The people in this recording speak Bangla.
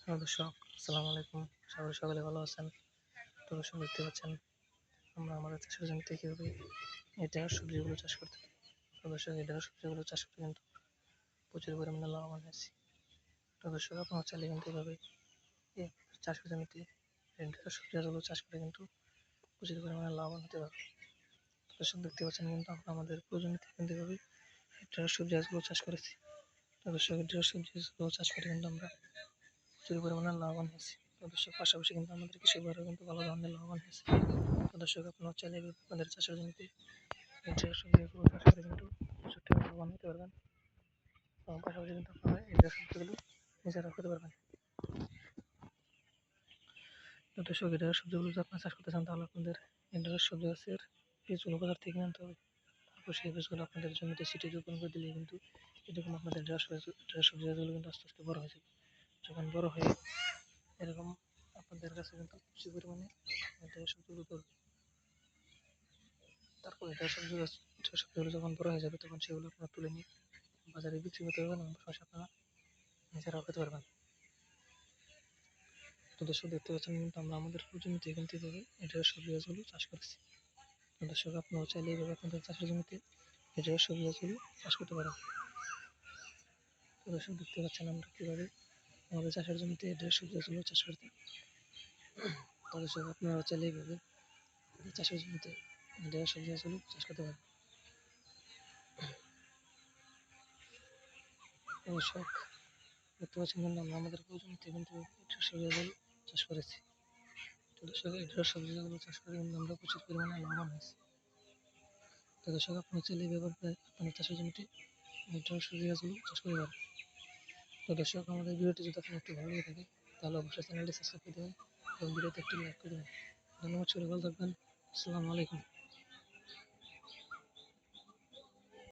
হ্যালো দর্শক, আসসালামু আলাইকুম। আশা করি সকলে ভালো আছেন। তো দর্শক দেখতে পাচ্ছেন আমরা আমাদের চাষের জমিতে কীভাবে এই ঢেঁড়স সবজিগুলো চাষ করতে পারি। তো দর্শক এই ঢেঁড়স সবজিগুলো চাষ করে কিন্তু প্রচুর পরিমাণে লাভবান হয়েছি। তো দর্শক আপনারা চাইলে কিন্তু এভাবে এই চাষের জমিতে এই ঢেঁড়স সবজি গাছগুলো চাষ করে কিন্তু প্রচুর পরিমাণে লাভবান হতে পারবে। তো দর্শক দেখতে পাচ্ছেন কিন্তু আমরা আমাদের পুরো জমিতে কিন্তু এভাবে এই ঢেঁড়স সবজি গাছগুলো চাষ করেছি। তো দর্শক এই ঢেঁড়স সবজি গাছগুলো চাষ করে কিন্তু আমরা প্রচুর পরিমাণে লাভবান হয়েছি। তো দর্শক পাশাপাশি কিন্তু আমাদের কৃষকরাও কিন্তু ভালো ধরনের লাভবান হয়েছে। তো দর্শক আপনারা চাইলে আপনাদের চাষের জমিতে এই ঢেঁড়স সবজিগুলো চাষ করে কিন্তু প্রচুর টাকা লাভবান হতে পারবেন এবং পাশাপাশি কিন্তু আপনারা এই ঢেঁড়স সবজিগুলো নিজেরা খেতে পারবেন। তো দর্শক এই ঢেঁড়স সবজিগুলো যদি আপনারা চাষ করতে চান তাহলে আপনাদের এই ঢেঁড়স সবজি গাছের বীজগুলো বাজার থেকে আনতে হবে। তারপর সেই বীজগুলো আপনাদের জমিতে ছিটিয়ে রোপণ করে দিলে কিন্তু এরকম আপনাদের ঢেঁড়স সবজি গাছগুলো কিন্তু আস্তে আস্তে বড় হয়ে যাবে। যখন বড় হয়ে এরকম আপনাদের কাছে কিন্তু প্রচুর পরিমাণে ঢেঁড়স সবজিগুলো ধরবে। তারপর ঢেঁড়স সবজিগুলো যখন বড় হয়ে যাবে তখন সেগুলো আপনারা তুলে নিয়ে বাজারে বিক্রি করতে পারবেন এবং পাশাপাশি আপনারা নিজেরাও খেতে পারবেন। তো দর্শক দেখতে পাচ্ছেন কিন্তু আমরা আমাদের জমিতে কিন্তু এইভাবে এই ঢেঁড়স সবজি গাছগুলো চাষ করেছি। তো দর্শক আপনারাও চাইলে এইভাবে আপনাদের চাষের জমিতে এই ঢেঁড়স সবজি গাছগুলো চাষ করতে পারেন। তো দর্শক দেখতে পাচ্ছেন আমরা কীভাবে আমাদের চাষের জমিতে এই ঢেঁড়স সবজি গাছগুলো চাষ করতে। তো দর্শক আপনারাও চাইলে এইভাবে চাষের জমিতে এই ঢেঁড়স সবজি গাছগুলো চাষ করতে পারেন। তো দর্শক দেখতে পাচ্ছেন কিন্তু আমরা আমাদের জমিতে কিন্তু এই ঢেঁড়স সবজি গাছগুলো চাষ করেছি। তো দর্শক এই ঢেঁড়স সবজি গাছগুলো চাষ করে কিন্তু আমরা প্রচুর পরিমাণে লাভবান হয়েছি। তো দর্শক আপনারা চাইলে ব্যবহার করে আপনাদের চাষের জমিতে এই ঢেঁড়স সবজি গাছগুলো চাষ করতে পারেন। তো দর্শক আমাদের ভিডিওটি যদি আপনার একটু ভালো লেগে থাকে তাহলে অবশ্যই চ্যানেলটি সাবস্ক্রাইব করে দেবেন এবং ভিডিওতে একটি লাইক করে দেবেন। ধন্যবাদ, সবাই ভালো থাকবেন। আসসালামু আলাইকুম।